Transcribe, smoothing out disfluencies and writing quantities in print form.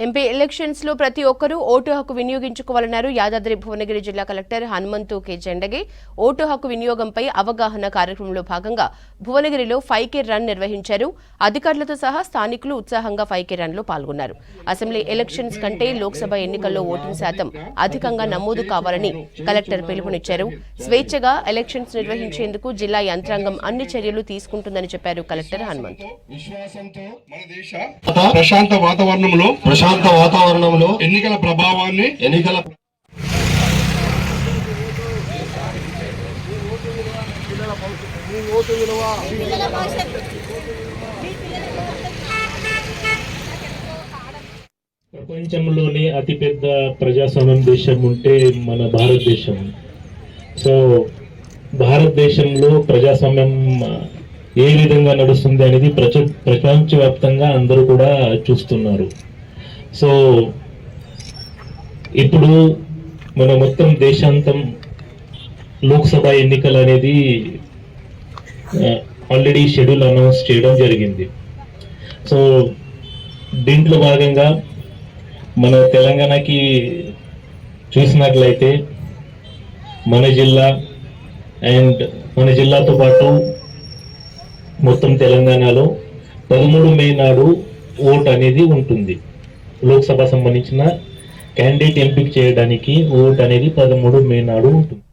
MP elections లో ప్రతి ఒక్కరూ ఓటు హక్కు వినియోగించుకోవాలన్నారు యాదాద్రి భువనగిరి జిల్లా collector Hanumanthu K Zendage. Vote హక్కు వినియోగంపై అవగాహన కార్యక్రమంలో భాగంగా భువనగిరిలో 5K రన్ నిర్వహించారు. అధికారులతో సహా స్థానికులు ఉత్సాహంగా 5K రన్ లో పాల్గొన్నారు. అసెంబ్లీ ఎలక్షన్స్ కంటే లోక్సభ ఎన్నికల్లో ఓటింగ్ శాతం అధికంగా నమోదు కావాలని కలెక్టర్ పిలుపునిచ్చారు. స్వేచ్ఛగా ఎలక్షన్స్ నిర్వహించేందుకు జిల్లా యంత్రాంగం అన్ని చర్యలు తీసుకుంటుందని చెప్పారు కలెక్టర్ హనుమంతు. ప్రశాంత వాతావరణంలో ఎన్నికల ప్రభావాన్ని ప్రపంచంలోనే అతిపెద్ద ప్రజాస్వామ్యం దేశం ఉంటే మన భారతదేశం. సో భారతదేశంలో ప్రజాస్వామ్యం ఏ విధంగా నడుస్తుంది అనేది ప్రపంచవ్యాప్తంగా అందరూ కూడా చూస్తున్నారు. సో ఇప్పుడు మన మొత్తం దేశాంతం లోక్సభ ఎన్నికలు అనేది ఆల్రెడీ షెడ్యూల్ అనౌన్స్ చేయడం జరిగింది. సో దీంట్లో భాగంగా మన తెలంగాణకి చూసినట్లయితే మన జిల్లా అండ్ మన జిల్లాతో పాటు మొత్తం తెలంగాణలో 13 మే నాడు ఓట్ అనేది ఉంటుంది. లోక్సభ సంబంధించిన క్యాండిడేట్ ఎంపిక చేయడానికి ఓట్ అనేది 13 మే నాడు ఉంటుంది.